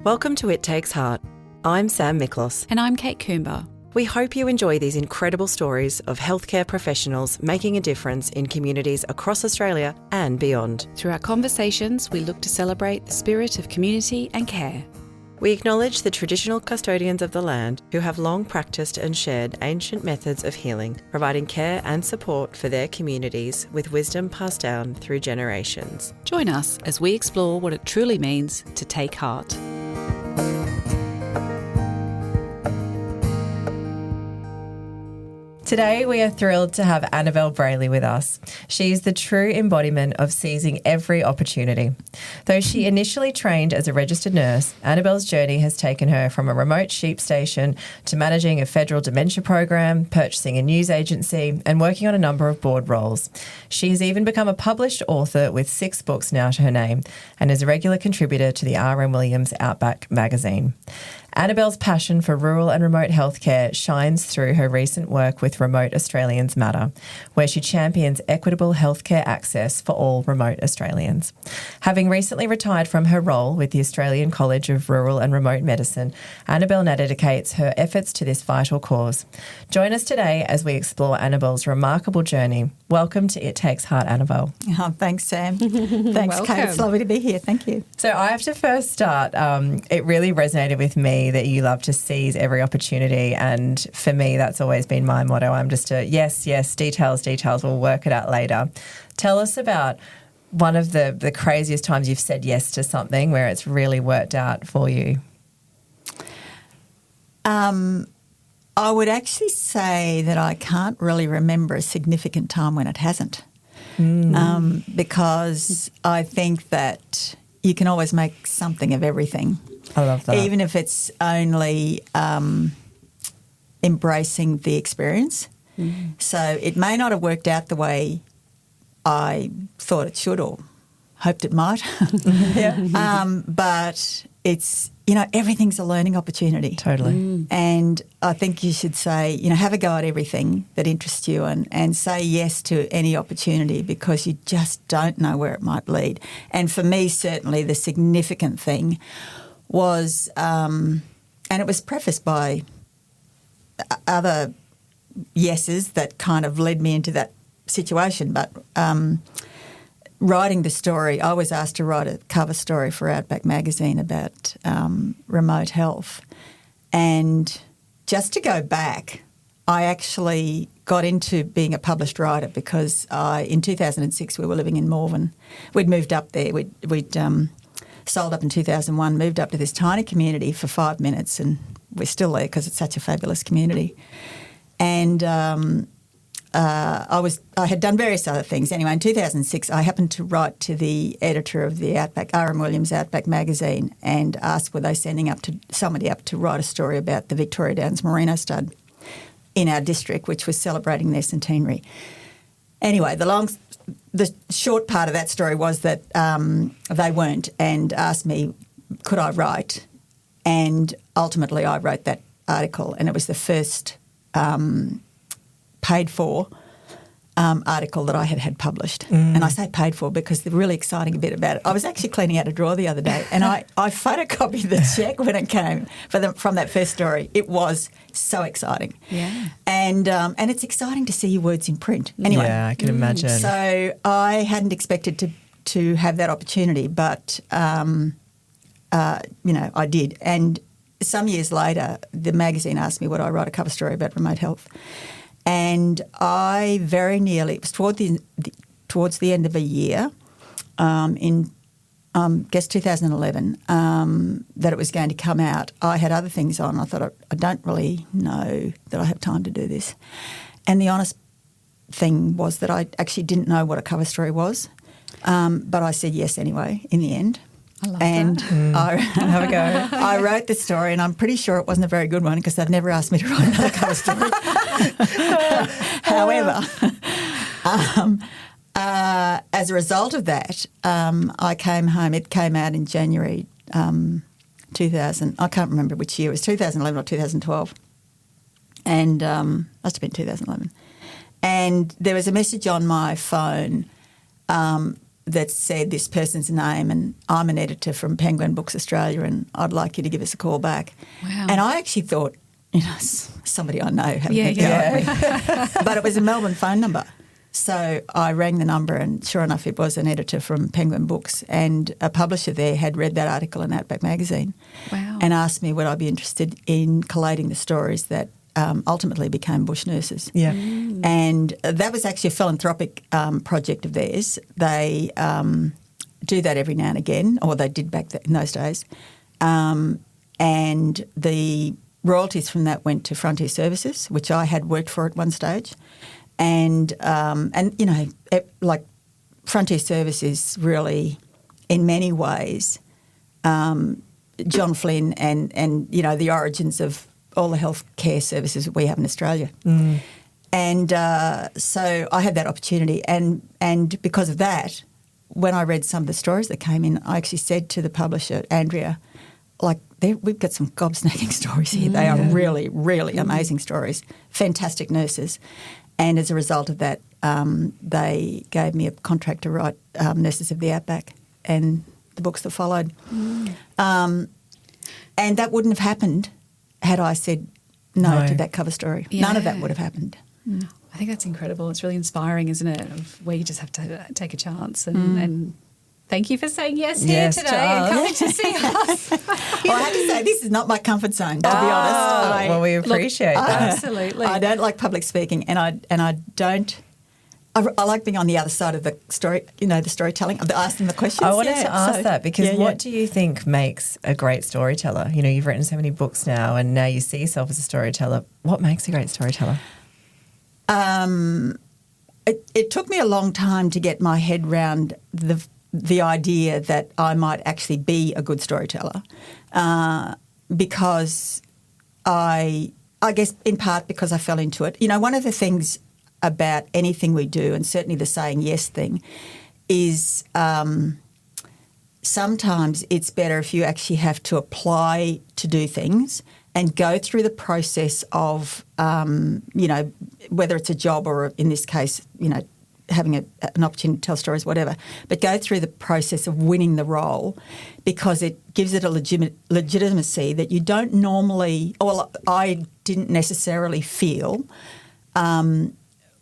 Welcome to It Takes Heart. I'm Sam Miklos. And I'm Kate Coomber. We hope you enjoy these incredible stories of healthcare professionals making a difference in communities across Australia and beyond. Through our conversations, we look to celebrate the spirit of community and care. We acknowledge the traditional custodians of the land who have long practiced and shared ancient methods of healing, providing care and support for their communities with wisdom passed down through generations. Join us as we explore what it truly means to take heart. Today, we are thrilled to have Annabelle Brayley with us. She's the true embodiment of seizing every opportunity. Though she initially trained as a registered nurse, Annabelle's journey has taken her from a remote sheep station to managing a federal dementia program, purchasing a news agency, and working on a number of board roles. She has even become a published author with 6 books now to her name and is a regular contributor to the RM Williams Outback Magazine. Annabelle's passion for rural and remote healthcare shines through her recent work with Remote Australians Matter, where she champions equitable healthcare access for all remote Australians. Having recently retired from her role with the Australian College of Rural and Remote Medicine, Annabelle now dedicates her efforts to this vital cause. Join us today as we explore Annabelle's remarkable journey. Welcome to It Takes Heart, Annabelle. Oh, thanks, Sam. Thanks, Kate. It's lovely to be here. Thank you. So I have to first start, it really resonated with me that you love to seize every opportunity, and for me that's always been my motto. I'm just a yes, details, we'll work it out later. Tell us about one of the craziest times you've said yes to something where it's really worked out for you. I would actually say that I can't really remember a significant time when it hasn't, because I think that you can always make something of everything. I love that. Even if it's only embracing the experience. So it may not have worked out the way I thought it should or hoped it might. But it's, everything's a learning opportunity. Totally. And I think you should say, have a go at everything that interests you and say yes to any opportunity, because you just don't know where it might lead. And for me, certainly the significant thing was, and it was prefaced by other yeses that kind of led me into that situation, but writing the story, I was asked to write a cover story for Outback Magazine about remote health. And just to go back, I actually got into being a published writer because in 2006 we were living in Morven. We'd moved up there. We'd sold up in 2001, moved up to this tiny community for 5 minutes, and we're still there because it's such a fabulous community. And I had done various other things. Anyway, in 2006, I happened to write to the editor of the Outback, RM Williams Outback Magazine, and asked were they sending somebody up to write a story about the Victoria Downs Merino stud in our district, which was celebrating their centenary. Anyway, the short part of that story was that they weren't, and asked me could I write, and ultimately I wrote that article, and it was the first paid for article that I had published. And I say paid for because the really exciting bit about it, I was actually cleaning out a drawer the other day, and I photocopied the cheque when it came from that first story. It was so exciting. Yeah. And it's exciting to see your words in print. Anyway. Yeah, I can imagine. So I hadn't expected to have that opportunity, but, I did. And some years later, the magazine asked me would I write a cover story about remote health. And I very nearly, it was towards the end of a year, in 2011, that it was going to come out. I had other things on. I thought, I don't really know that I have time to do this. And the honest thing was that I actually didn't know what a cover story was, but I said yes anyway in the end. I love and that. Have a go. I wrote the story, and I'm pretty sure it wasn't a very good one because they've never asked me to write another cover story. However, as a result of that, I came home. It came out in January 2000. I can't remember which year. It was 2011 or 2012. And must have been 2011. And there was a message on my phone that said this person's name and I'm an editor from Penguin Books Australia and I'd like you to give us a call back. Wow. And I actually thought, somebody I know. Yeah. But it was a Melbourne phone number. So I rang the number and sure enough it was an editor from Penguin Books and a publisher there had read that article in Outback Magazine. Wow. And asked me would I be interested in collating the stories that ultimately became bush nurses. Yeah. And that was actually a philanthropic project of theirs. They do that every now and again, or they did back in those days. And the royalties from that went to Frontier Services, which I had worked for at one stage. And like Frontier Services really, in many ways, John Flynn and the origins of all the healthcare services that we have in Australia. And so I had that opportunity. And because of that, when I read some of the stories that came in, I actually said to the publisher, Andrea, we've got some gobsmacking stories here. They are really, really amazing stories, fantastic nurses. And as a result of that, they gave me a contract to write Nurses of the Outback and the books that followed. And that wouldn't have happened had I said no to that cover story. Yeah. None of that would have happened. I think that's incredible. It's really inspiring, isn't it, of where you just have to take a chance and thank you for saying yes here today Charles. and coming to see us. Well, I have to say, this is not my comfort zone, to be honest. Well, we appreciate that. Absolutely. I don't like public speaking and I don't... I like being on the other side of the story, the storytelling, of asking the questions. I wanted to ask that because what do you think makes a great storyteller? You've written so many books now and now you see yourself as a storyteller. What makes a great storyteller? It took me a long time to get my head round the idea that I might actually be a good storyteller because I guess in part because I fell into it. One of the things about anything we do, and certainly the saying yes thing, is sometimes it's better if you actually have to apply to do things and go through the process of, whether it's a job or in this case, having an opportunity to tell stories, whatever, but go through the process of winning the role because it gives it a legitimacy that you don't normally, or I didn't necessarily feel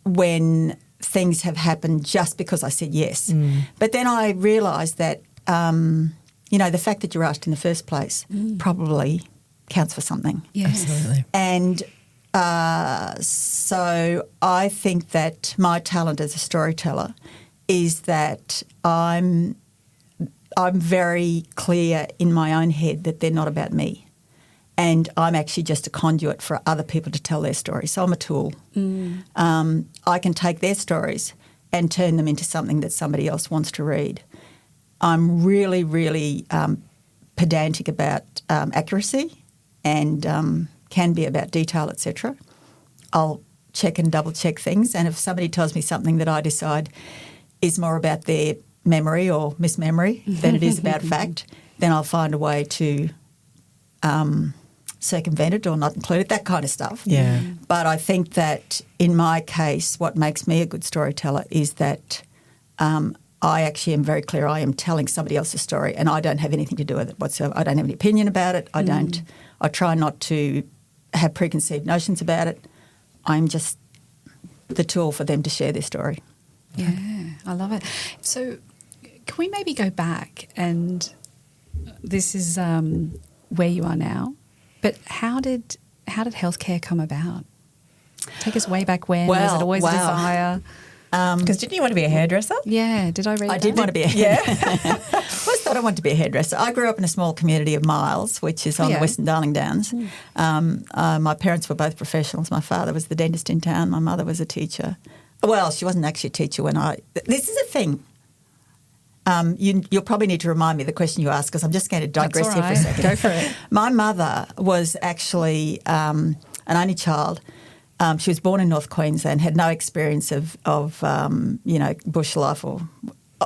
when things have happened just because I said yes. But then I realised that, the fact that you're asked in the first place probably counts for something. Yes. Absolutely. And so I think that my talent as a storyteller is that I'm very clear in my own head that they're not about me. And I'm actually just a conduit for other people to tell their stories. So I'm a tool. I can take their stories and turn them into something that somebody else wants to read. I'm really, really pedantic about accuracy and can be about detail, etc. I'll check and double-check things. And if somebody tells me something that I decide is more about their memory or mismemory than it is about fact, then I'll find a way to circumvent it or not include it, that kind of stuff. Yeah. But I think that in my case, what makes me a good storyteller is that I actually am very clear I am telling somebody else's story and I don't have anything to do with it whatsoever. I don't have any opinion about it. I try not to have preconceived notions about it. I'm just the tool for them to share their story. Yeah, I love it. So can we maybe go back and this is where you are now, but how did healthcare come about? Take us way back when. Was it always a desire? Because didn't you want to be a hairdresser? Yeah, did I read that? I did want to be a hairdresser. I always thought I wanted to be a hairdresser. I grew up in a small community of Miles, which is on the Western Darling Downs. My parents were both professionals. My father was the dentist in town. My mother was a teacher. Well, she wasn't actually a teacher when This is a thing. You'll probably need to remind me of the question you asked because I'm just going to digress here for a second. Go for it. My mother was actually an only child. She was born in North Queensland, had no experience of bush life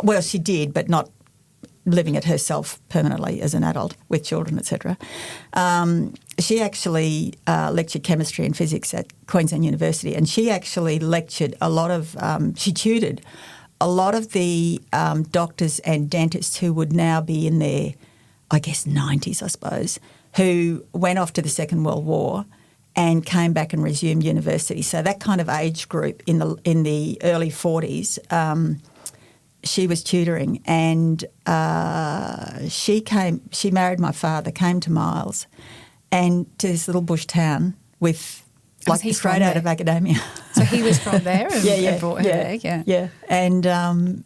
well, she did, but not living it herself permanently as an adult with children, etc. She actually lectured chemistry and physics at Queensland University, and she actually lectured a lot of she tutored a lot of the doctors and dentists who would now be in their, I guess, 90s, I suppose, who went off to the Second World War and came back and resumed university. So that kind of age group in the early 40s, she was tutoring, and she married my father, came to Miles, and to this little bush town with like straight out of academia. So he was from there and brought her there, yeah. And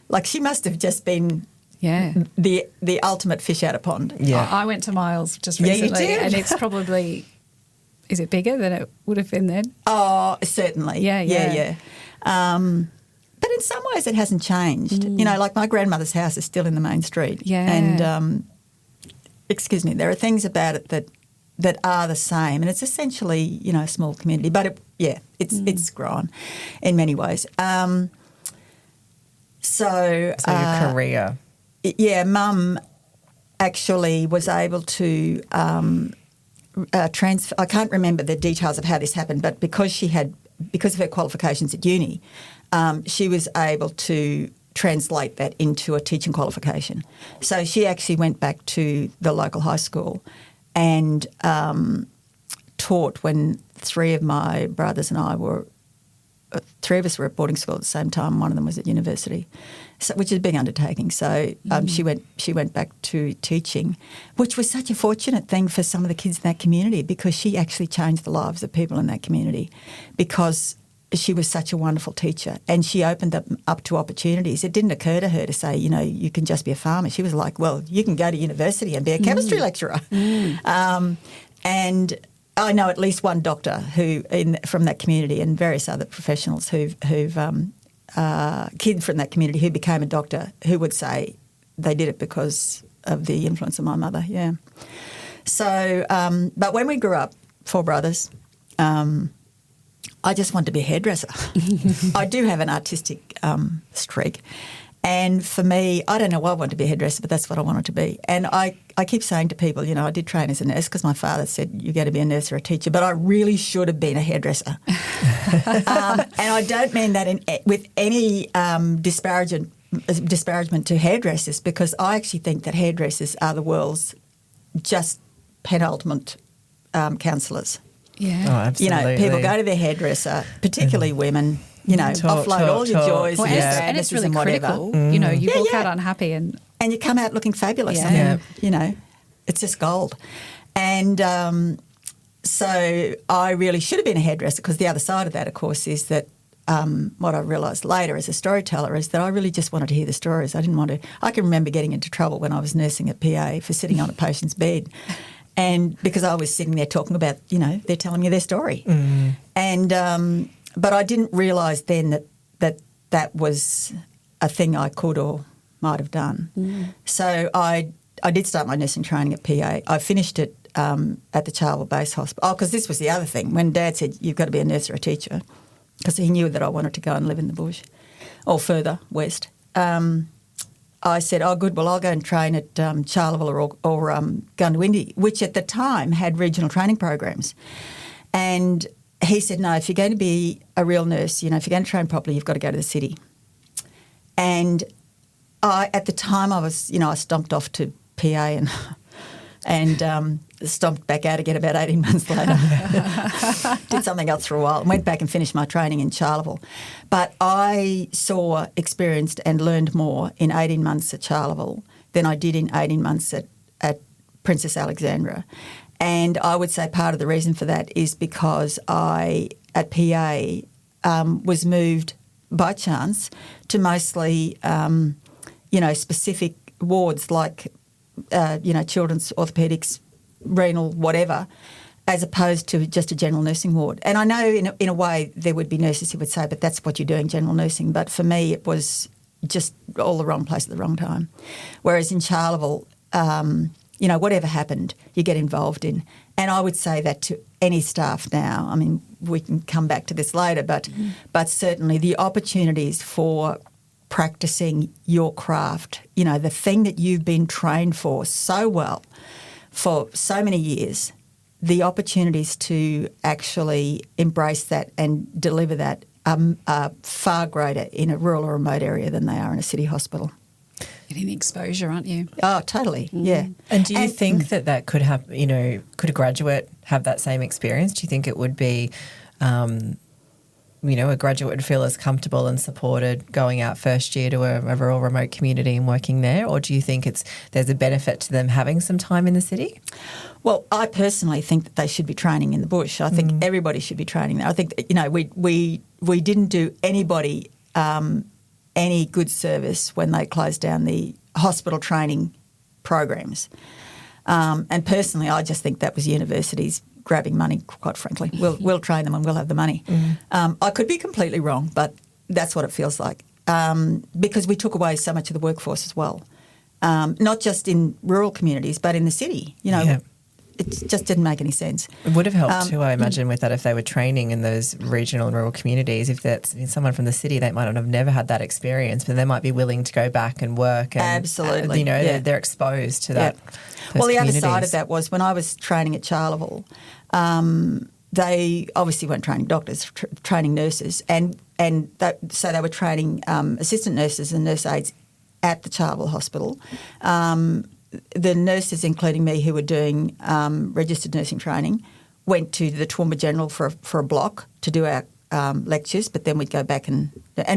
like she must have just been the ultimate fish out of pond. Yeah, I went to Miles just recently, you did? and it's probably, is it bigger than it would have been then? Oh, certainly. Yeah. But in some ways it hasn't changed. You know, like my grandmother's house is still in the main street. Yeah. And, excuse me, there are things about it that are the same, and it's essentially, you know, a small community. But it's grown in many ways. So your career. Yeah, Mum actually was able to transfer. I can't remember the details of how this happened, but because of her qualifications at uni, she was able to translate that into a teaching qualification. So she actually went back to the local high school and taught when three of my brothers and I were. Three of us were at boarding school at the same time. One of them was at university, which is a big undertaking. So she went back to teaching, which was such a fortunate thing for some of the kids in that community, because she actually changed the lives of people in that community because she was such a wonderful teacher, and she opened them up to opportunities. It didn't occur to her to say, you know, you can just be a farmer. She was like, well, you can go to university and be a chemistry lecturer. And I know at least one doctor from that community, and various other professionals who've kids from that community who became a doctor, who would say they did it because of the influence of my mother. Yeah. So, but when we grew up, four brothers, I just wanted to be a hairdresser. I do have an artistic streak. And for me, I don't know why I wanted to be a hairdresser, but that's what I wanted to be. And I keep saying to people, you know, I did train as a nurse because my father said you're going to be a nurse or a teacher, but I really should have been a hairdresser. And I don't mean that with any disparagement to hairdressers, because I actually think that hairdressers are the world's just penultimate counsellors. Yeah. Oh, absolutely. You know, people go to their hairdresser, particularly women. You know, offload all your joys, well, and it's really critical. You know, you walk out unhappy and you come out looking fabulous. Yeah. I mean, you know, it's just gold. And so I really should have been a hairdresser, because the other side of that, of course, is that what I realised later as a storyteller is that I really just wanted to hear the stories. I didn't want to. I can remember getting into trouble when I was nursing at PA for sitting on a patient's bed. And because I was sitting there talking about, you know, they're telling me their story. And but I didn't realise then that was a thing I could or might have done. So I did start my nursing training at PA. I finished it at the Charleville Base Hospital. Oh, because this was the other thing. When Dad said, you've got to be a nurse or a teacher, because he knew that I wanted to go and live in the bush or further west, I said, oh, good, well, I'll go and train at Charleville or Goondiwindi, which at the time had regional training programs. And he said, no, if you're going to be a real nurse, you know, if you're going to train properly, you've got to go to the city. And at the time I was, you know, I stomped off to PA and stomped back out again about 18 months later. Did something else for a while and went back and finished my training in Charleville. But I saw, experienced and learned more in 18 months at Charleville than I did in 18 months at Princess Alexandra. And I would say part of the reason for that is because I, at PA, was moved by chance to mostly, you know, specific wards like, you know, children's orthopaedics, renal, whatever, as opposed to just a general nursing ward. And I know in a way there would be nurses who would say, but that's what you're doing, general nursing. But for me it was just all the wrong place at the wrong time. Whereas in Charleville, you know, whatever happened, you get involved in. And I would say that to any staff now. I mean, we can come back to this later, but certainly the opportunities for practicing your craft, you know, the thing that you've been trained for so well for so many years, the opportunities to actually embrace that and deliver that are far greater in a rural or remote area than they are in a city hospital. Getting the exposure, aren't you? Oh, totally, yeah. And do you think that could have, could a graduate have that same experience? Do you think it would be, a graduate would feel as comfortable and supported going out first year to a rural remote community and working there? Or do you think there's a benefit to them having some time in the city? Well, I personally think that they should be training in the bush. I think everybody should be training there. I think, we didn't do anybody any good service when they closed down the hospital training programs. And personally, I just think that was universities grabbing money, quite frankly. We'll train them and we'll have the money. I could be completely wrong, but that's what it feels like, because we took away so much of the workforce as well, not just in rural communities but in the city. It just didn't make any sense. It would have helped too, I imagine, with that if they were training in those regional and rural communities. If that's someone from the city, they might not have never had that experience, but they might be willing to go back and work. And, absolutely. They're exposed to that. Well, the other side of that was when I was training at Charleville, they obviously weren't training doctors, training nurses, so they were training assistant nurses and nurse aides at the Charleville Hospital. The nurses, including me, who were doing registered nursing training, went to the Toowoomba General for a block to do our lectures, but then we'd go back and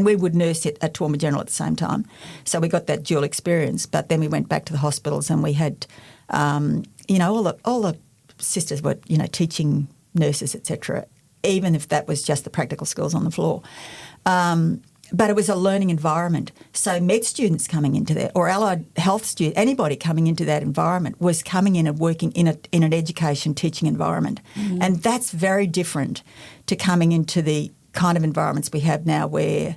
we would nurse it at Toowoomba General at the same time. So we got that dual experience, but then we went back to the hospitals and we had, all the sisters were, teaching nurses, etc., even if that was just the practical skills on the floor. But it was a learning environment. So med students coming into that, or allied health students, anybody coming into that environment was coming in and working in an education teaching environment. And that's very different to coming into the kind of environments we have now where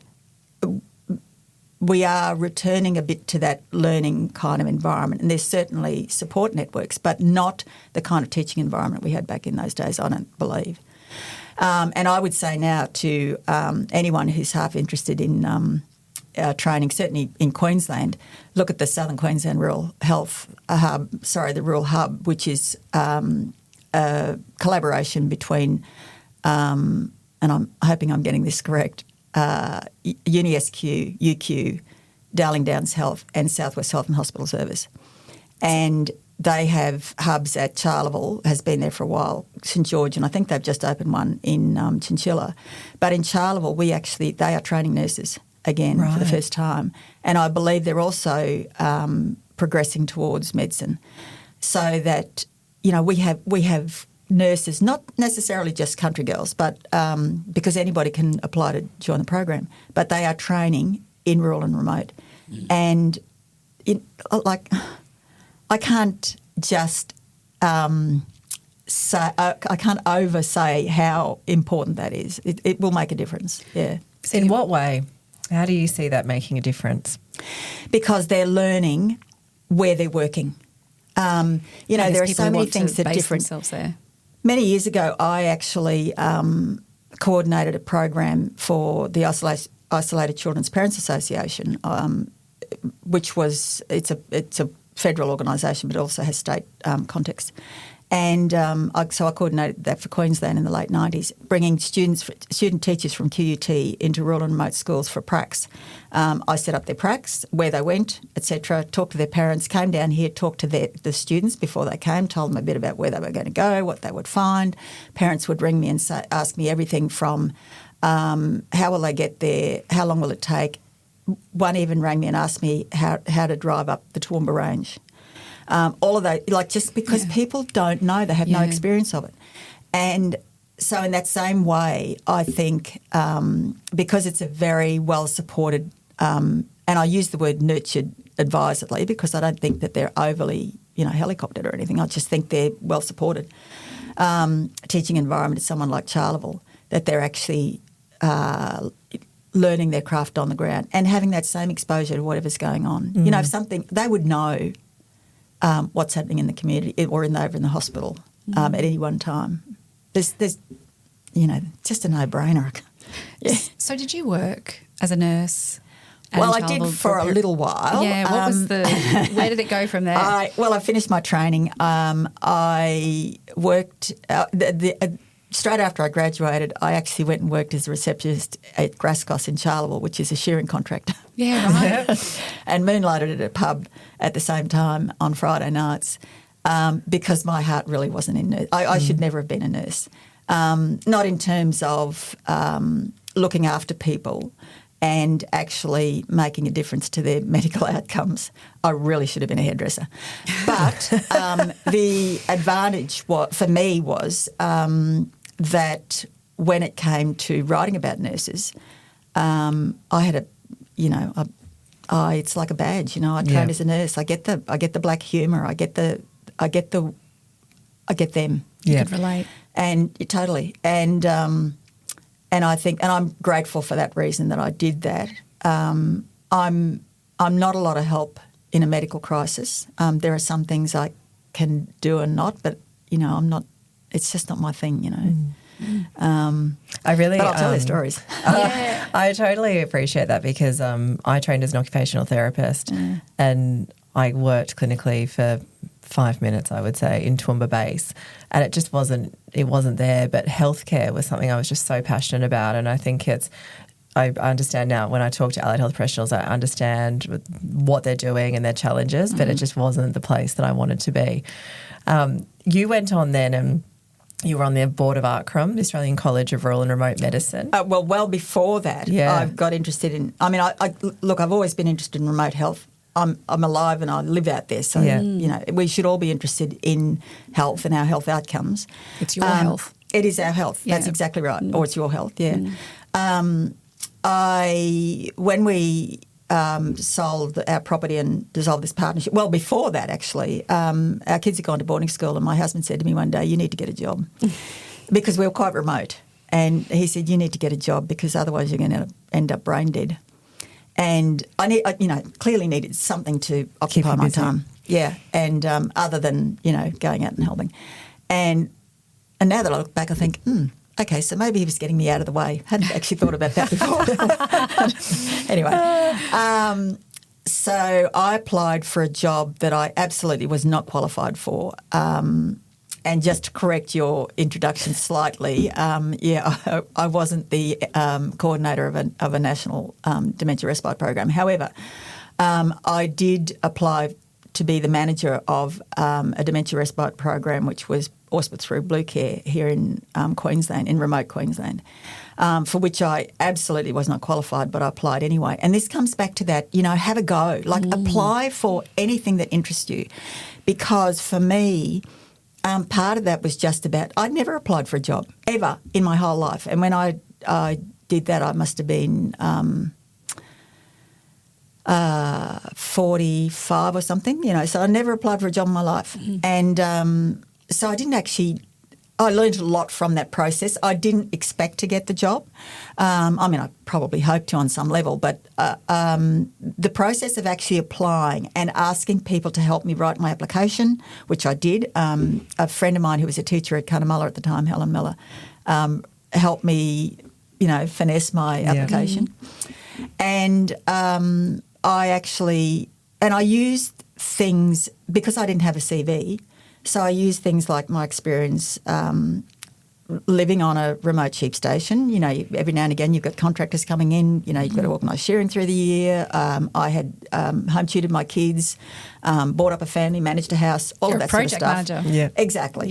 we are returning a bit to that learning kind of environment. And there's certainly support networks, but not the kind of teaching environment we had back in those days, I don't believe. And I would say now to anyone who's half interested in training, certainly in Queensland, look at the Southern Queensland Rural Health Hub, the Rural Hub, which is a collaboration between, and I'm hoping I'm getting this correct, UniSQ, UQ, Darling Downs Health and Southwest Health and Hospital Service. And they have hubs at Charleville, has been there for a while, St George, and I think they've just opened one in Chinchilla. But in Charleville, they are training nurses again for the first time. And I believe they're also progressing towards medicine, so that, we have nurses, not necessarily just country girls, but because anybody can apply to join the program, but they are training in rural and remote. And I can't just say, I can't oversay how important that is. It will make a difference, yeah. So in what way? How do you see that making a difference? Because they're learning where they're working. There are so many things that are different. There. Many years ago, I actually coordinated a program for the Isolated Children's Parents Association, which was it's a federal organisation, but also has state context. And so I coordinated that for Queensland in the late 90s, bringing student teachers from QUT into rural and remote schools for pracs. I set up their pracs, where they went, etc., talked to their parents, came down here, talked to the students before they came, told them a bit about where they were going to go, what they would find. Parents would ring me and ask me everything from how will they get there, how long will it take. One even rang me and asked me how to drive up the Toowoomba Range. All of those, just because people don't know, they have no experience of it. And so in that same way, I think because it's a very well-supported, and I use the word nurtured advisedly because I don't think that they're overly, helicoptered or anything. I just think they're well-supported teaching environment at someone like Charleville, that they're actually learning their craft on the ground and having that same exposure to whatever's going on. If something, they would know what's happening in the community or over in the hospital at any one time. There's just a no-brainer. Yeah. So did you work as a nurse? Well, I did for a little while. Yeah, what was where did it go from there? I finished my training. I worked, straight after I graduated, I actually went and worked as a receptionist at Grasscoss in Charleville, which is a shearing contractor. Yeah, right. And moonlighted at a pub at the same time on Friday nights because my heart really wasn't in nurse. I should never have been a nurse. Not in terms of looking after people and actually making a difference to their medical outcomes. I really should have been a hairdresser. But the advantage for me was that when it came to writing about nurses, I had it's like a badge. I trained as a nurse. I get the black humour. I get them. You could relate. And totally. And I think, and I'm grateful for that reason that I did that. I'm not a lot of help in a medical crisis. There are some things I can do and not, but I'm not. It's just not my thing. I really. But I'll tell you stories. I totally appreciate that because I trained as an occupational therapist, and I worked clinically for 5 minutes, I would say, in Toowoomba base, and it just wasn't there. But healthcare was something I was just so passionate about, and I think I understand now when I talk to allied health professionals, I understand what they're doing and their challenges, but it just wasn't the place that I wanted to be. You went on then and you were on the board of ARCRM, the Australian College of Rural and Remote Medicine. Well before that, I got interested in, I've always been interested in remote health. I'm alive and I live out there. So, we should all be interested in health and our health outcomes. It's your health. It is our health. Yeah. That's exactly right. Or it's your health, yeah. When we sold our property and dissolved this partnership, well, before that actually, our kids had gone to boarding school and my husband said to me one day, you need to get a job because we were quite remote. And he said, you need to get a job because otherwise you're going to end up brain dead. And I clearly needed something to occupy my time. Yeah, and other than, going out and helping. And now that I look back, I think, okay, so maybe he was getting me out of the way. Hadn't actually thought about that before. Anyway, so I applied for a job that I absolutely was not qualified for. And just to correct your introduction slightly, I wasn't the coordinator of a national dementia respite program. However, I did apply to be the manager of a dementia respite program, which was auspiced through Blue Care here in Queensland, in remote Queensland, for which I absolutely was not qualified, but I applied anyway. And this comes back to that, have a go, apply for anything that interests you, because for me, part of that was just about, I'd never applied for a job ever in my whole life. And when I did that, I must have been 45 or something, so I never applied for a job in my life. And so I didn't actually, I learned a lot from that process. I didn't expect to get the job. I probably hoped to on some level, but the process of actually applying and asking people to help me write my application, which I did, a friend of mine who was a teacher at Cunnamulla at the time, Helen Miller, helped me, finesse my application. And I used things, because I didn't have a CV, so I used things like my experience living on a remote sheep station. Every now and again you've got contractors coming in, you've got to organise sharing through the year. I had home tutored my kids, brought up a family, managed a house, all of that sort of stuff. Project manager. Yeah. Exactly,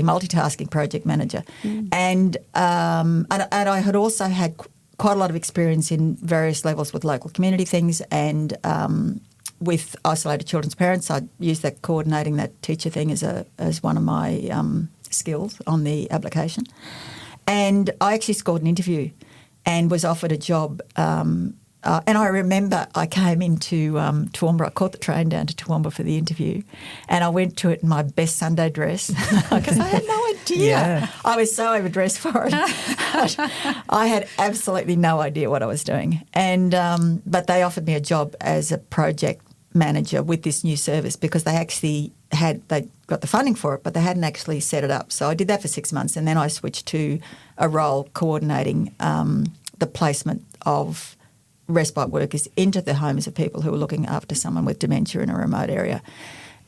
multitasking project manager. And I had also had quite a lot of experience in various levels with local community things and with isolated children's parents. I used that coordinating that teacher thing as one of my skills on the application. And I actually scored an interview and was offered a job. And I remember I came into Toowoomba. I caught the train down to Toowoomba for the interview, and I went to it in my best Sunday dress because I had no idea. Yeah. I was so overdressed for it. I had absolutely no idea what I was doing. And but they offered me a job as a project manager with this new service because they got the funding for it, but they hadn't actually set it up. So I did that for 6 months, and then I switched to a role coordinating the placement of respite workers into the homes of people who were looking after someone with dementia in a remote area.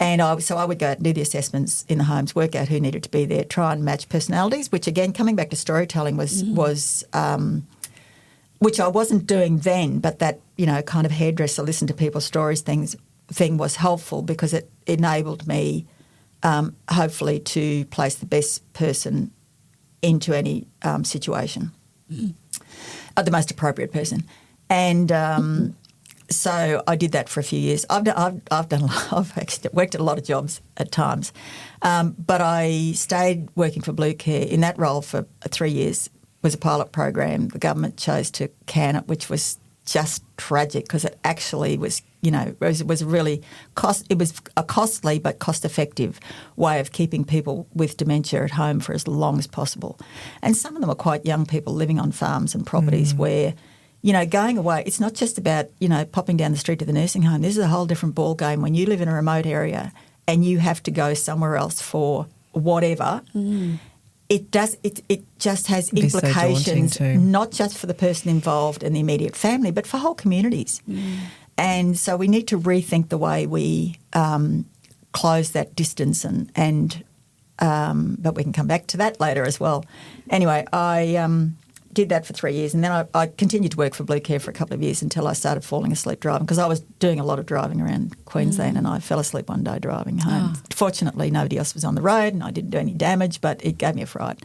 And so I would go out and do the assessments in the homes, work out who needed to be there, try and match personalities, which again, coming back to storytelling was which I wasn't doing then, but that, kind of hairdresser, listen to people's stories thing was helpful because it enabled me hopefully to place the best person into any situation, the most appropriate person. And so I did that for a few years. I've actually worked at a lot of jobs at times, but I stayed working for Blue Care in that role for 3 years. It was a pilot program. The government chose to can it, which was just tragic because it actually was, it was really it was a costly but cost-effective way of keeping people with dementia at home for as long as possible. And some of them were quite young people living on farms and properties where, going away, it's not just about, popping down the street to the nursing home. This is a whole different ball game when you live in a remote area and you have to go somewhere else for whatever. It just has implications, not just for the person involved and the immediate family, but for whole communities. And so we need to rethink the way we close that distance but we can come back to that later as well. Anyway, I did that for 3 years and then I continued to work for Blue Care for a couple of years until I started falling asleep driving because I was doing a lot of driving around Queensland and I fell asleep one day driving home. Fortunately, nobody else was on the road and I didn't do any damage, but it gave me a fright.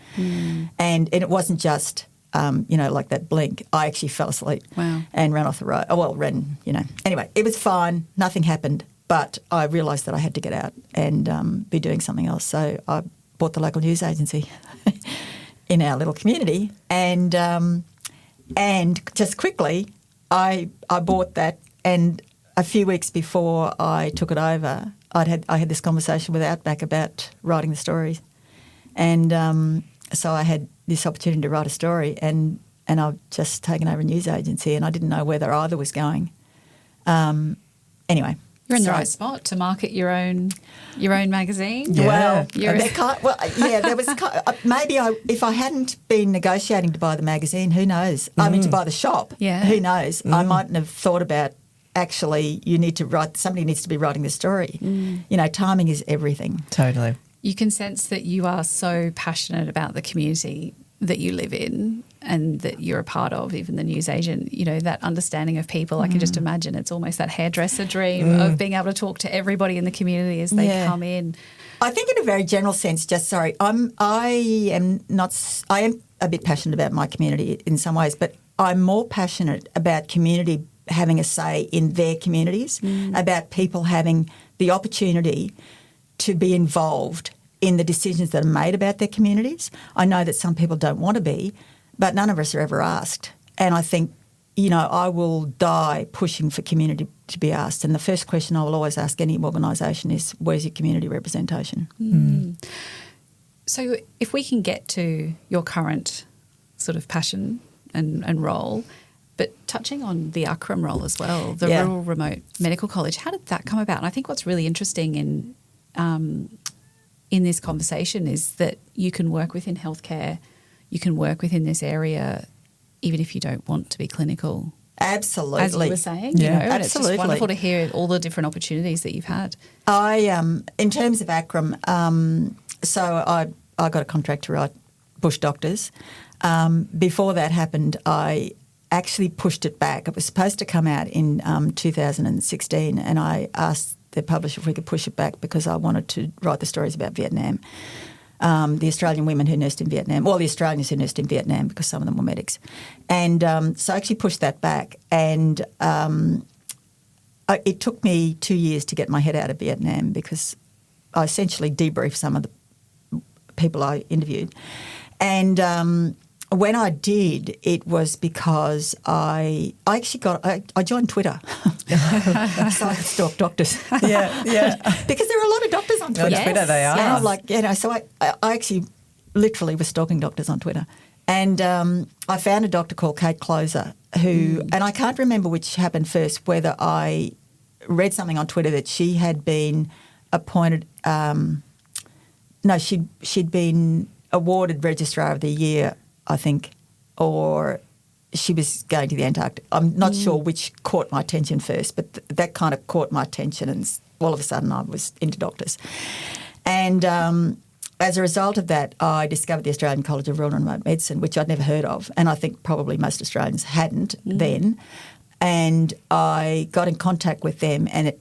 And it wasn't just, like that blink. I actually fell asleep and ran off the road. Anyway, it was fine. Nothing happened, but I realised that I had to get out and be doing something else. So I bought the local news agency in our little community, and just quickly, I bought that. And a few weeks before I took it over, I had this conversation with Outback about writing the stories, and so I had this opportunity to write a story, and I've just taken over a news agency, and I didn't know where either was going. Anyway. You're in the right spot to market your own magazine. Yeah. There was maybe if I hadn't been negotiating to buy the magazine, who knows? I mean, to buy the shop, who knows? I mightn't have thought about actually somebody needs to be writing the story. Timing is everything. Totally. You can sense that you are so passionate about the community that you live in and that you're a part of, even the news agent, that understanding of people. I can just imagine it's almost that hairdresser dream of being able to talk to everybody in the community as they come in. I think in a very general sense, I am a bit passionate about my community in some ways, but I'm more passionate about community having a say in their communities, about people having the opportunity to be involved in the decisions that are made about their communities. I know that some people don't want to be, but none of us are ever asked. And I think, I will die pushing for community to be asked. And the first question I will always ask any organisation is, where's your community representation? So if we can get to your current sort of passion and role, but touching on the ACRM role as well, the Rural Remote Medical College, how did that come about? And I think what's really interesting in this conversation is that you can work within healthcare, you can work within this area even if you don't want to be clinical. Absolutely. As you were saying, and absolutely. It's just wonderful to hear all the different opportunities that you've had. In terms of ACRM, so I got a contract to write Bush Doctors. Before that happened, I actually pushed it back. It was supposed to come out in 2016 and I asked the publisher if we could push it back because I wanted to write the stories about Vietnam, the Australian women who nursed in Vietnam, or the Australians who nursed in Vietnam because some of them were medics. And so I actually pushed that back and it took me 2 years to get my head out of Vietnam because I essentially debriefed some of the people I interviewed. And when I did, it was because I joined Twitter. So I could stalk doctors. Because there are a lot of doctors on Twitter. On Twitter they are. And I'm like, so I actually literally was stalking doctors on Twitter. And I found a doctor called Kate Closer who, and I can't remember which happened first, whether I read something on Twitter that she had been appointed, she'd been awarded Registrar of the Year, I think, or she was going to the Antarctic. I'm not sure which caught my attention first, but that kind of caught my attention, and all of a sudden I was into doctors. And as a result of that, I discovered the Australian College of Rural and Remote Medicine, which I'd never heard of, and I think probably most Australians hadn't then. And I got in contact with them, and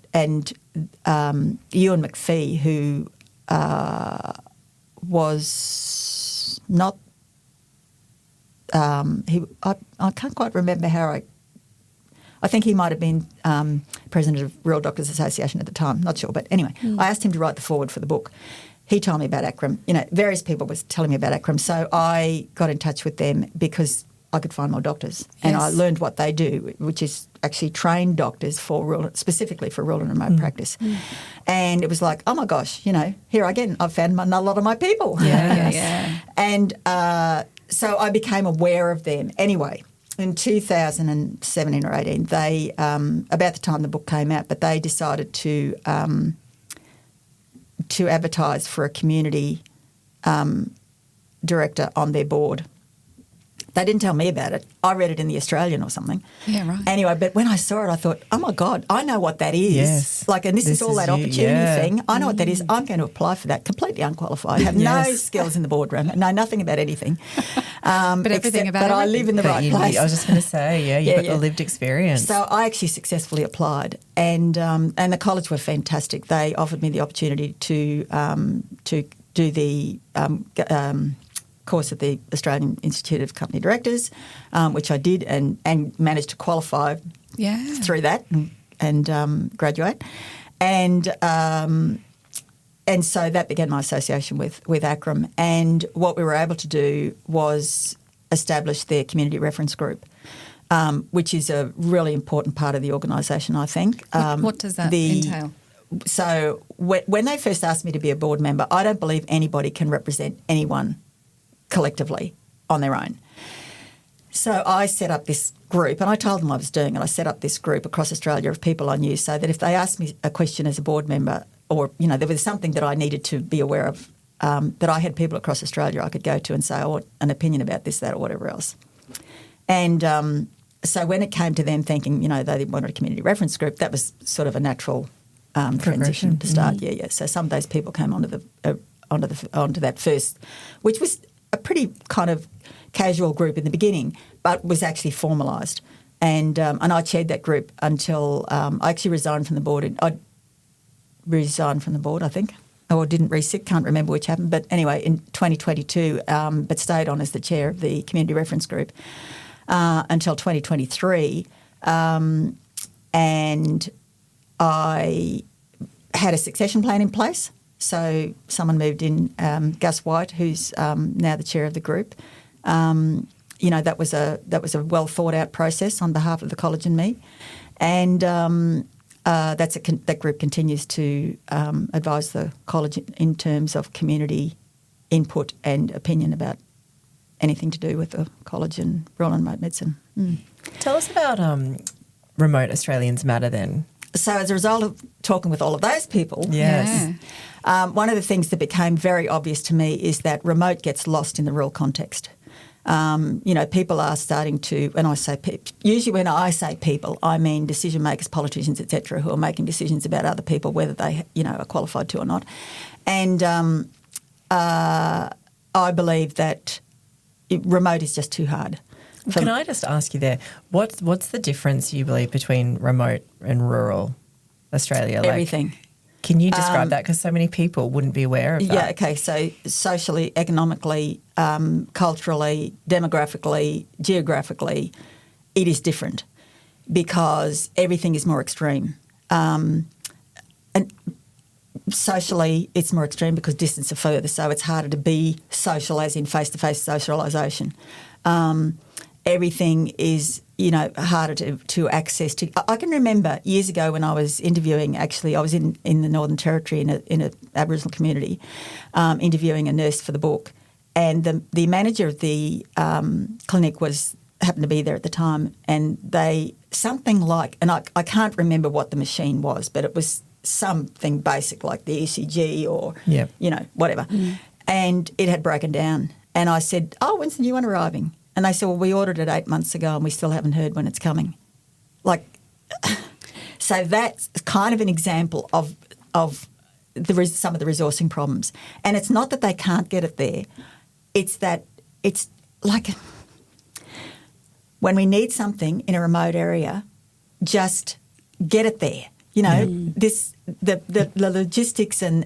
Ewan McPhee, who was not I can't quite remember how I think he might have been president of Rural Doctors Association at the time, not sure. But anyway, I asked him to write the foreword for the book. He told me about ACRM. Various people was telling me about ACRM. So I got in touch with them because I could find more doctors. And I learned what they do, which is actually train doctors specifically for rural and remote practice. And it was like, oh my gosh, here again, I've found a lot of my people. Yeah. And so I became aware of them. Anyway, in 2017 or 18, they, about the time the book came out, but they decided to advertise for a community director on their board. They didn't tell me about it. I read it in The Australian or something. Yeah, right. Anyway, but when I saw it, I thought, oh, my God, I know what that is. Yes. And this is all that opportunity thing. I know what that is. I'm going to apply for that. Completely unqualified. I have no skills in the boardroom. Know nothing about anything. But everything about it. But I live in the right place. I was just going to say, you've got the lived experience. So I actually successfully applied, and the college were fantastic. They offered me the opportunity to do the course at the Australian Institute of Company Directors, which I did and managed to qualify through that and graduate. And so that began my association with ACRM. And what we were able to do was establish their community reference group, which is a really important part of the organisation, I think. What does that entail? So when they first asked me to be a board member, I don't believe anybody can represent anyone collectively on their own. So I set up this group, and I told them I was doing it. I set up this group across Australia of people I knew, so that if they asked me a question as a board member, or there was something that I needed to be aware of, that I had people across Australia I could go to and say, oh, an opinion about this, that, or whatever else. And so when it came to them thinking, they wanted a community reference group, that was sort of a natural transition to start. So some of those people came onto that first, which was a pretty kind of casual group in the beginning, but was actually formalised. And I chaired that group until I actually resigned from the board. I resigned from the board, I think, or didn't re-sit, can't remember which happened. But anyway, in 2022, but stayed on as the chair of the community reference group until 2023. And I had a succession plan in place. So someone moved in, Gus White, who's now the chair of the group. That was a well thought out process on behalf of the college and me, and that group continues to advise the college in terms of community input and opinion about anything to do with the college and rural and remote medicine. Tell us about Remote Australians Matter then. So as a result of talking with all of those people, one of the things that became very obvious to me is that remote gets lost in the rural context. People are starting to, usually when I say people, I mean decision makers, politicians, etc., who are making decisions about other people, whether they, are qualified to or not. And I believe that remote is just too hard. Can I just ask you there, what's the difference you believe between remote and rural Australia? Everything. Can you describe that? Because so many people wouldn't be aware of that. Yeah, okay. So socially, economically, culturally, demographically, geographically, it is different because everything is more extreme. And socially, it's more extreme because distance are further, so it's harder to be social, as in face-to-face socialisation. Everything is, harder to access. I can remember years ago when I was interviewing, actually, I was in the Northern Territory in an Aboriginal community interviewing a nurse for the book, and the manager of the clinic happened to be there at the time, and I can't remember what the machine was, but it was something basic like the ECG or, whatever. And it had broken down. And I said, oh, when's the new one arriving? And they said, well, we ordered it 8 months ago and we still haven't heard when it's coming. Like, so that's kind of an example of some of the resourcing problems. And it's not that they can't get it there. It's that it's like when we need something in a remote area, just get it there. You know, the logistics and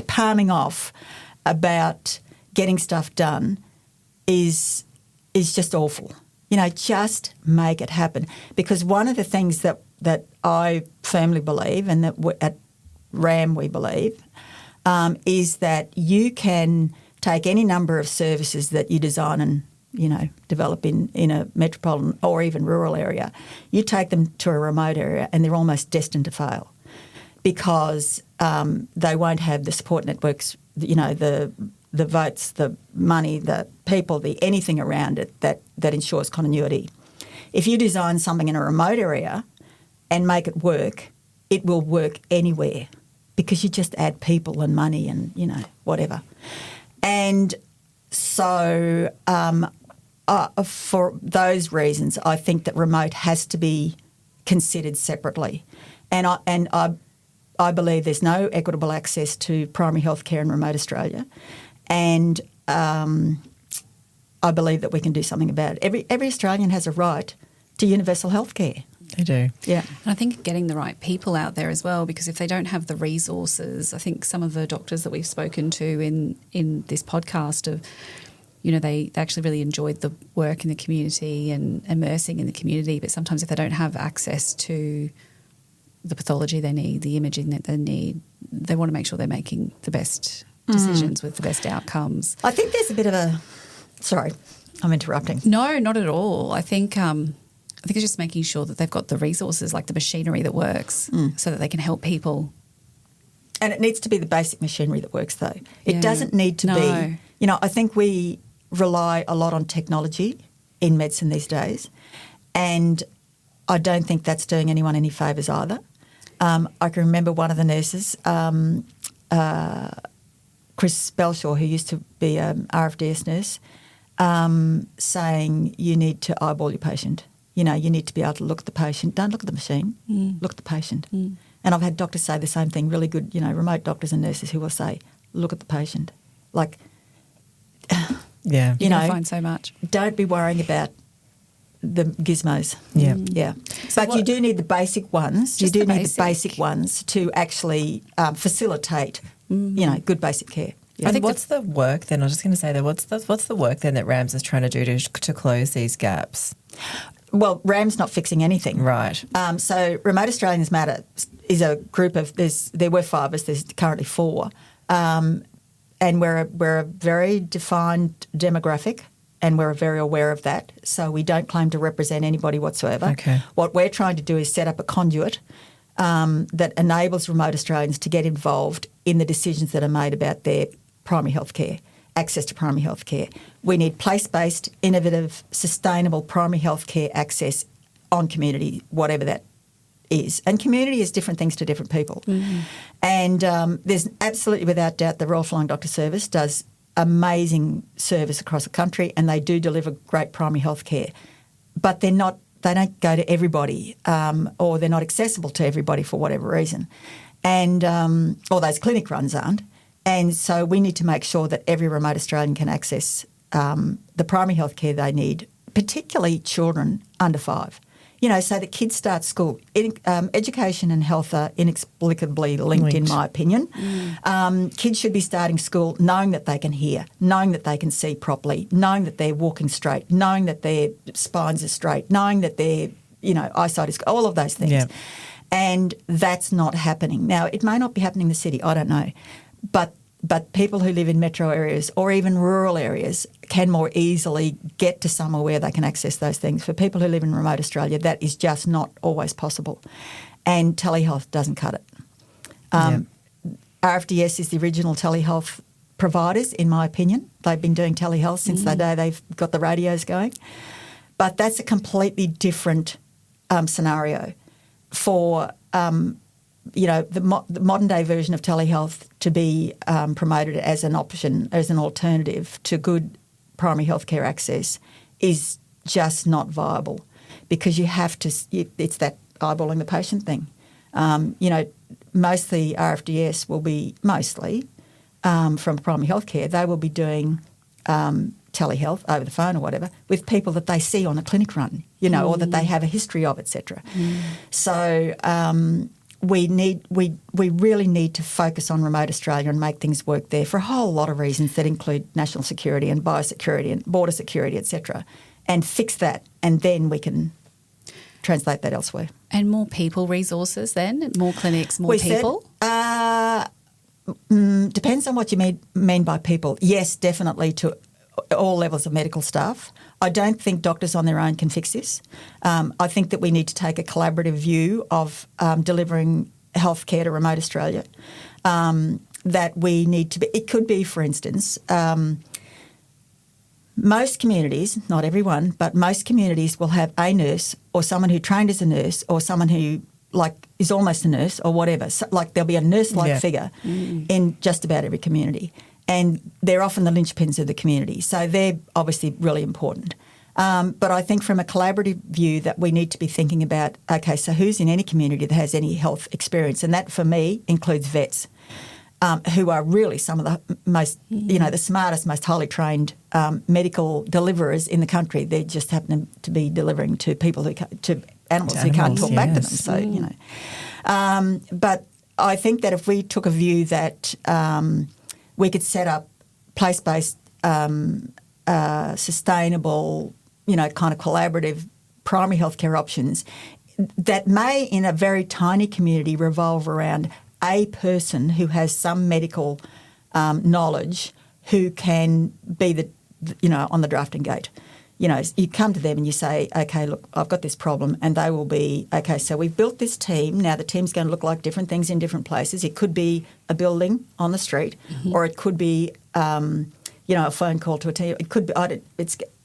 palming off about getting stuff done is just awful. You know, just make it happen. Because one of the things that I firmly believe, and that at RAM we believe, is that you can take any number of services that you design and, you know, develop in a metropolitan or even rural area. You take them to a remote area and they're almost destined to fail because they won't have the support networks, you know, the votes, the money, the people, the anything around it that ensures continuity. If you design something in a remote area and make it will work anywhere because you just add people and money and, you know, whatever. And so for those reasons, I think that remote has to be considered separately. And I believe there's no equitable access to primary health care in remote Australia. And I believe that we can do something about it. Every Australian has a right to universal health care. They do. Yeah. And I think getting the right people out there as well, because if they don't have the resources, I think some of the doctors that we've spoken to in this podcast have, you know, they actually really enjoyed the work in the community and immersing in the community, but sometimes if they don't have access to the pathology they need, the imaging that they need, they want to make sure they're making the best decisions with the best outcomes. I think there's a bit of a... Sorry, I'm interrupting. No, not at all. I think it's just making sure that they've got the resources, like the machinery that works, so that they can help people. And it needs to be the basic machinery that works, though. It doesn't need to be... You know, I think we rely a lot on technology in medicine these days, and I don't think that's doing anyone any favours either. I can remember one of the nurses, Chris Belshaw, who used to be an RFDS nurse, saying you need to eyeball your patient. You know, you need to be able to look at the patient. Don't look at the machine. Look at the patient. And I've had doctors say the same thing, really good, you know, remote doctors and nurses who will say, look at the patient. Like, yeah, you know, find so much. Don't be worrying about the gizmos. Yeah. Yeah. So but you do need the basic ones. You do need the basic ones to actually facilitate, you know, good basic care. Yeah. I think what's the work then? I was just going to say that what's the work then that RAMS is trying to do to close these gaps? Well, RAM's not fixing anything. Right. So Remote Australians Matter is a group of, there were 5 of us, there's currently 4. And we're a very defined demographic and we're very aware of that. So we don't claim to represent anybody whatsoever. Okay. What we're trying to do is set up a conduit that enables remote Australians to get involved in the decisions that are made about their primary health care, access to primary health care. We need place-based, innovative, sustainable primary health care access on community, whatever that is. And community is different things to different people. And there's absolutely, without doubt, the Royal Flying Doctor Service does amazing service across the country and they do deliver great primary health care. But they don't go to everybody or they're not accessible to everybody for whatever reason. And or those clinic runs aren't. And so we need to make sure that every remote Australian can access the primary health care they need, particularly children under 5. You know, so that kids start school. Education and health are inexplicably linked, in my opinion. Kids should be starting school knowing that they can hear, knowing that they can see properly, knowing that they're walking straight, knowing that their spines are straight, knowing that their, you know, eyesight is, all of those things. Yeah. And that's not happening. Now, it may not be happening in the city, I don't know. But people who live in metro areas or even rural areas can more easily get to somewhere where they can access those things. For people who live in remote Australia, that is just not always possible. And telehealth doesn't cut it. RFDS is the original telehealth providers, in my opinion. They've been doing telehealth since the day they've got the radios going. But that's a completely different scenario for you know, the modern-day version of telehealth to be promoted as an option, as an alternative to good primary healthcare access is just not viable, because you have to. It's that eyeballing the patient thing. Mostly RFDS will be from primary healthcare. They will be doing telehealth over the phone or whatever with people that they see on a clinic run, or that they have a history of, etc. So we really need to focus on remote Australia and make things work there for a whole lot of reasons that include national security and biosecurity and border security, etc. And fix that, and then we can translate that elsewhere. And more people resources then? More clinics, more people? Depends on what you mean by people. Yes, definitely to all levels of medical staff. I don't think doctors on their own can fix this. I think that we need to take a collaborative view of delivering healthcare to remote Australia. That we need to be, it could be, for instance, most communities, not everyone, but most communities will have a nurse or someone who trained as a nurse or someone who is almost a nurse or whatever. So, there'll be a nurse-like figure in just about every community. And they're often the linchpins of the community. So they're obviously really important. But I think from a collaborative view that we need to be thinking about, okay, so who's in any community that has any health experience? And that for me includes vets, who are really some of the most, the smartest, most highly trained medical deliverers in the country. They just happen to be delivering to people to animals who can't talk back to them. So, but I think that if we took a view that we could set up place-based, sustainable, kind of collaborative primary healthcare options that may, in a very tiny community, revolve around a person who has some medical knowledge who can be on the drafting gate. You come to them and you say, okay, look, I've got this problem, and they will be, okay, so we've built this team. Now the team's going to look like different things in different places. It could be a building on the street, or it could be, a phone call to a team. It could be,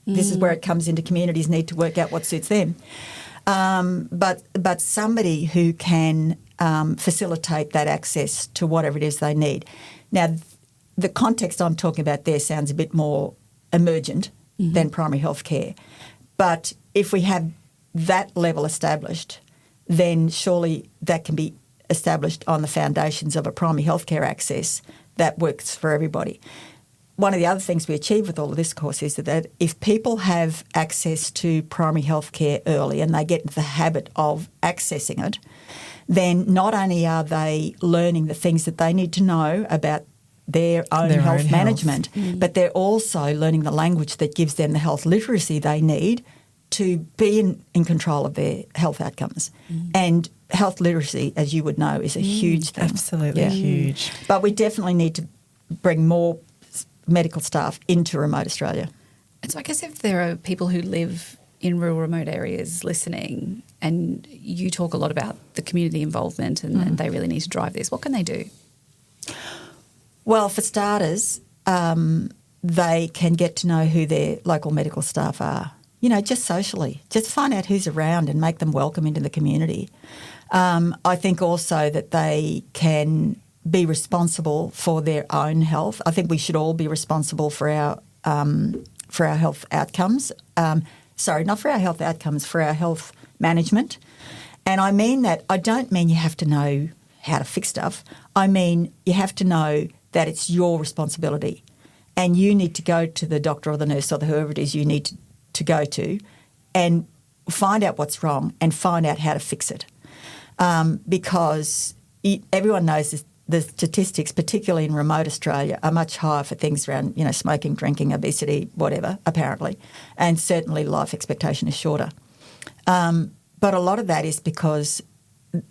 this is where it comes into communities need to work out what suits them. But somebody who can facilitate that access to whatever it is they need. Now, the context I'm talking about there sounds a bit more emergent than primary health care. But if we have that level established, then surely that can be established on the foundations of a primary healthcare access that works for everybody. One of the other things we achieve with all of this, of course, is that if people have access to primary healthcare early and they get into the habit of accessing it, then not only are they learning the things that they need to know about their own health management, but they're also learning the language that gives them the health literacy they need to be in control of their health outcomes. And health literacy, as you would know, is a huge thing. Absolutely huge. But we definitely need to bring more medical staff into remote Australia. And so I guess if there are people who live in rural remote areas listening, and you talk a lot about the community involvement and they really need to drive this, what can they do? Well, for starters, they can get to know who their local medical staff are, just socially. Just find out who's around and make them welcome into the community. I think also that they can be responsible for their own health. I think we should all be responsible for our health outcomes. Not for our health outcomes, for our health management. And I mean that, I don't mean you have to know how to fix stuff. I mean you have to know that it's your responsibility and you need to go to the doctor or the nurse or whoever it is you need to go to and find out what's wrong and find out how to fix it. Because everyone knows the statistics, particularly in remote Australia, are much higher for things around, smoking, drinking, obesity, whatever, apparently, and certainly life expectation is shorter. But a lot of that is because,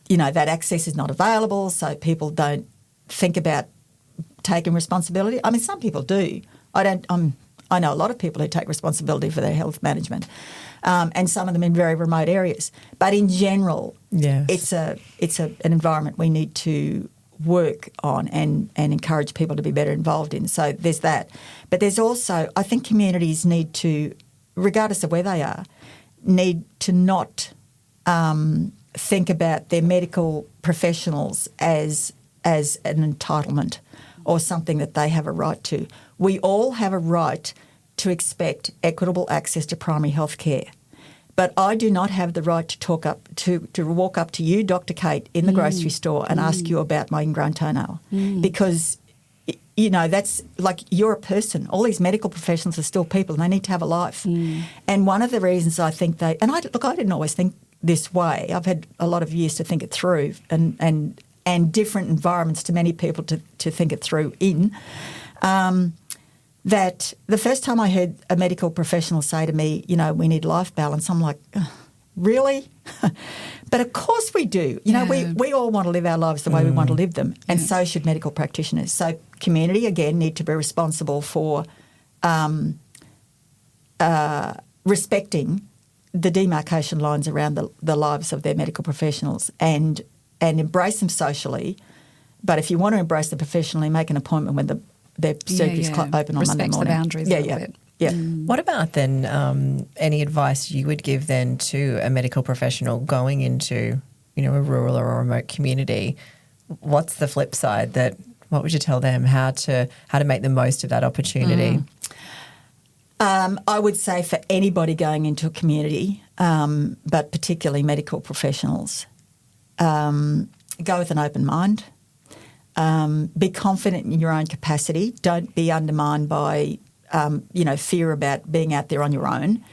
that access is not available, so people don't think about taking responsibility. I mean, some people do. I know a lot of people who take responsibility for their health management, and some of them in very remote areas. But in general, it's an environment we need to work on and encourage people to be better involved in. So there's that. But there's also, I think communities need to, regardless of where they are, need to not think about their medical professionals as an entitlement or something that they have a right to. We all have a right to expect equitable access to primary health care. But I do not have the right to walk up to you, Dr. Kate, in the grocery store and ask you about my ingrown toenail because, you know, that's like you're a person. All these medical professionals are still people and they need to have a life. And one of the reasons I think I didn't always think this way. I've had a lot of years to think it through and different environments to many people to think it through in. That the first time I heard a medical professional say to me, you know, we need life balance, I'm like, really? But of course we do. You know, we all want to live our lives the way we want to live them, and so should medical practitioners. So community, again, need to be responsible for respecting the demarcation lines around the lives of their medical professionals and embrace them socially. But if you want to embrace them professionally, make an appointment when their surgery's open on Monday morning. Respects the boundaries a little bit. Yeah. What about then any advice you would give then to a medical professional going into, you know, a rural or a remote community? What's the flip side? What would you tell them how to make the most of that opportunity? I would say for anybody going into a community, but particularly medical professionals, go with an open mind. Be confident in your own capacity. Don't be undermined by, fear about being out there on your own,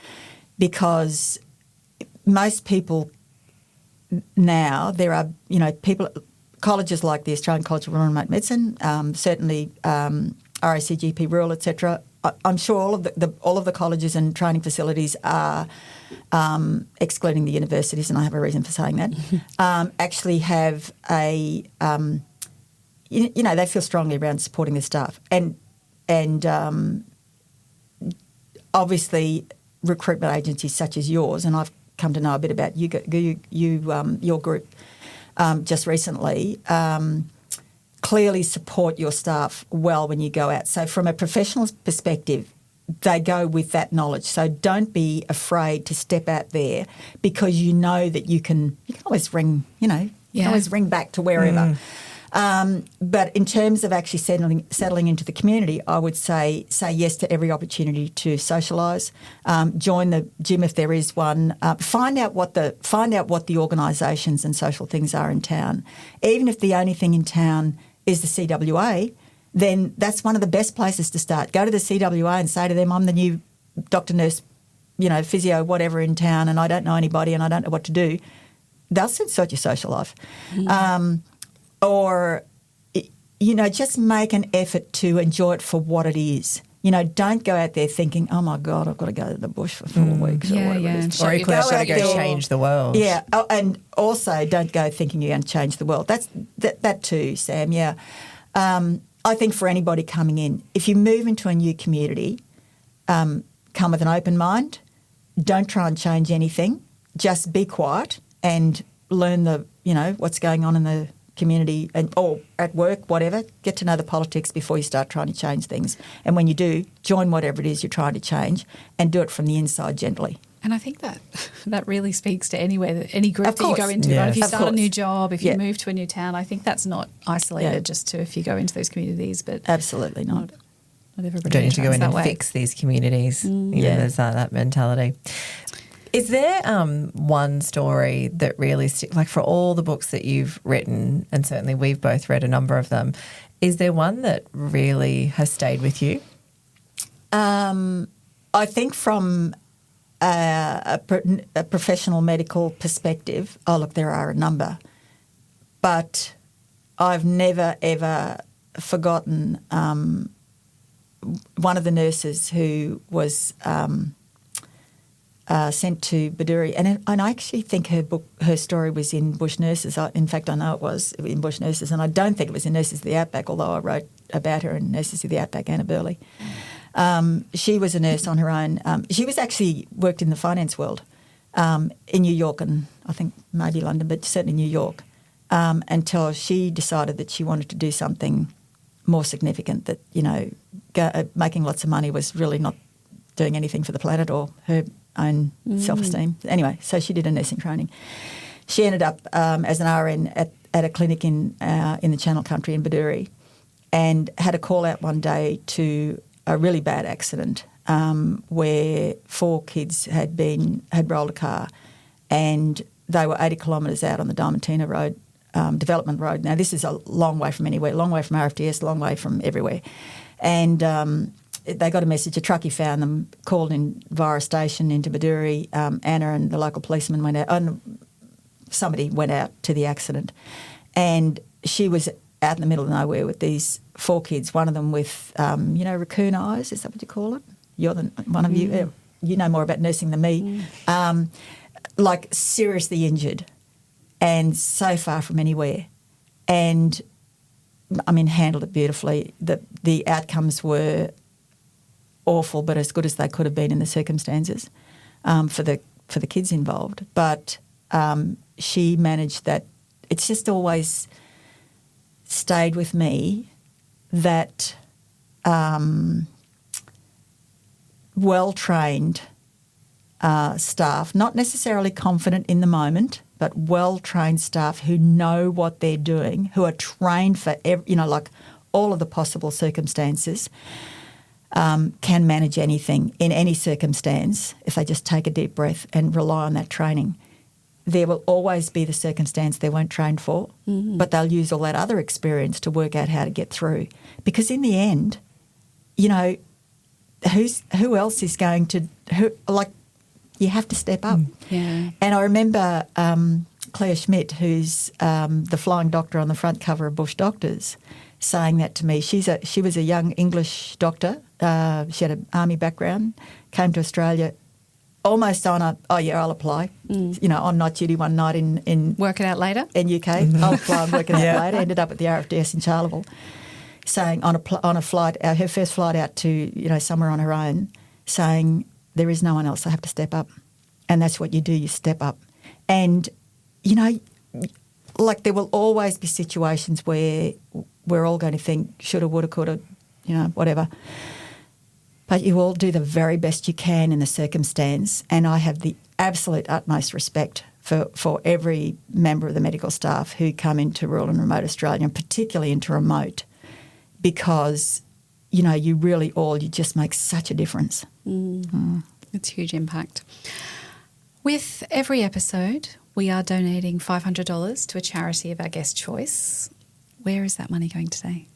because most people now, there are, colleges like the Australian College of Rural and Remote Medicine, certainly RACGP Rural, etc. I'm sure all of the colleges and training facilities are, excluding the universities, and I have a reason for saying that, actually have a they feel strongly around supporting their staff, and obviously recruitment agencies such as yours, and I've come to know a bit about your group just recently, clearly support your staff well when you go out. So from a professional's perspective, they go with that knowledge. So don't be afraid to step out there, because you know that you can always ring, you can always ring back to wherever. But in terms of actually settling into the community, I would say yes to every opportunity to socialise. Join the gym if there is one. Find out what the organisations and social things are in town. Even if the only thing in town is the CWA, then that's one of the best places to start. Go to the CWA and say to them, I'm the new doctor, nurse, physio, whatever in town, and I don't know anybody and I don't know what to do. They'll sort your social life. Or, just make an effort to enjoy it for what it is. Don't go out there thinking, oh, my God, I've got to go to the bush for 4 weeks or whatever it is. Or equally, I've got to go change the world. Yeah, and also don't go thinking you're going to change the world. That too, Sam, yeah. I think for anybody coming in, if you move into a new community, come with an open mind. Don't try and change anything. Just be quiet and learn what's going on in the community or at work, whatever. Get to know the politics before you start trying to change things. And when you do, join whatever it is you're trying to change and do it from the inside gently. And I think that really speaks to any group that you go into. Yes. Right? If you start a new job, if you move to a new town, I think that's not isolated just to if you go into those communities. But absolutely not. Not everybody. We don't need to go in and way. fix these communities. There's that mentality. Is there one story that really like for all the books that you've written, and certainly we've both read a number of them, is there one that really has stayed with you? I think from a professional medical perspective, there are a number, but I've never, ever forgotten one of the nurses who was sent to Baduri, and I actually think her story was in Bush Nurses. In fact, I know it was in Bush Nurses, and I don't think it was in Nurses of the Outback, although I wrote about her in Nurses of the Outback, Annabelle Brayley. She was a nurse on her own. She was actually worked in the finance world in New York and I think maybe London, but certainly New York, until she decided that she wanted to do something more significant, that, making lots of money was really not doing anything for the planet or her own self-esteem. Anyway, so she did a nursing training. She ended up as an RN at a clinic in the Channel Country in Baduri, and had a call out one day to a really bad accident where 4 kids had rolled a car, and they were 80 kilometres out on the Diamantina Road, Development Road. Now, this is a long way from anywhere, long way from RFDS, long way from everywhere. And they got a message, a truckie found them, called in via a station into Baduri. Anna and the local policeman went out, and somebody went out to the accident. And she was out in the middle of nowhere with these 4 kids, one of them with, raccoon eyes, is that what you call it? You're one of you, you know more about nursing than me. Like seriously injured and so far from anywhere. And, I mean, handled it beautifully. The outcomes were awful, but as good as they could have been in the circumstances for the kids involved. But she managed that. It's just always stayed with me that well-trained staff, not necessarily confident in the moment, but well-trained staff who know what they're doing, who are trained for, like all of the possible circumstances, can manage anything in any circumstance if they just take a deep breath and rely on that training. There will always be the circumstance they weren't trained for, but they'll use all that other experience to work out how to get through. Because in the end, who else is going to, you have to step up. Yeah. And I remember Claire Schmidt, who's the flying doctor on the front cover of Bush Doctors, saying that to me. She was a young English doctor. She had an army background, came to Australia almost on I'll apply. On night duty one night in Work it out later? In UK. I'll apply and work it out later. Ended up at the RFDS in Charleville, saying on a flight, her first flight out to, somewhere on her own, saying, there is no one else. I have to step up. And that's what you do, you step up. And, there will always be situations where we're all going to think shoulda, woulda, coulda, whatever. But you all do the very best you can in the circumstance. And I have the absolute utmost respect for every member of the medical staff who come into rural and remote Australia, and particularly into remote, because, you just make such a difference. It's a huge impact. With every episode, we are donating $500 to a charity of our guest choice. Where is that money going today?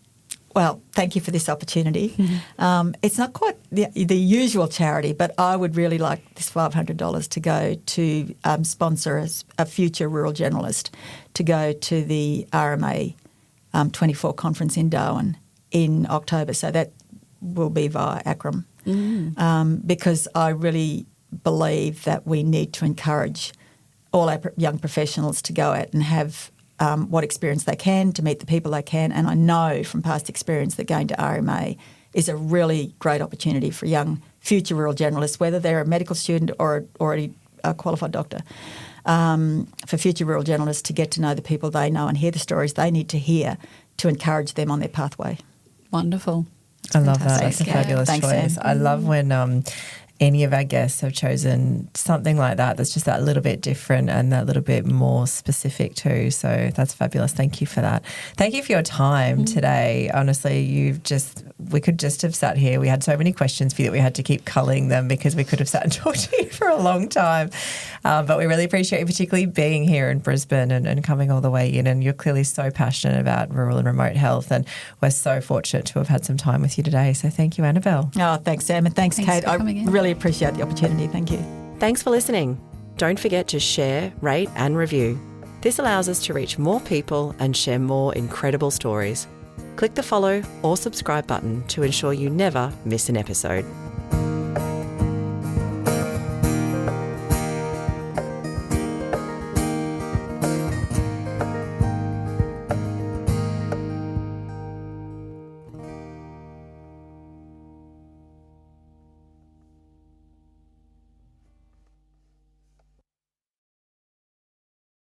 Well, thank you for this opportunity. It's not quite the usual charity, but I would really like this $500 to go to sponsor a future rural generalist to go to the RMA 24 conference in Darwin in October. So that will be via ACRM. Because I really believe that we need to encourage all our young professionals to go out and have what experience they can, to meet the people they can. And I know from past experience that going to RMA is a really great opportunity for young future rural generalists, whether they're a medical student or already a qualified doctor, for future rural generalists to get to know the people they know and hear the stories they need to hear to encourage them on their pathway. Wonderful. I love that. That's a fabulous Thanks, choice. Sam. I love when any of our guests have chosen something like that that's just that little bit different and that little bit more specific too. So that's fabulous. Thank you for that. Thank you for your time today. Honestly, we could just have sat here. We had so many questions for you that we had to keep culling them because we could have sat and talked to you for a long time. But we really appreciate you particularly being here in Brisbane and coming all the way in. And you're clearly so passionate about rural and remote health. And we're so fortunate to have had some time with you today. So thank you, Annabelle. Oh, thanks, Sam. And thanks Kate. For coming in. Really appreciate the opportunity. Thank you. Thanks for listening. Don't forget to share, rate and review. This allows us to reach more people and share more incredible stories. Click the follow or subscribe button to ensure you never miss an episode.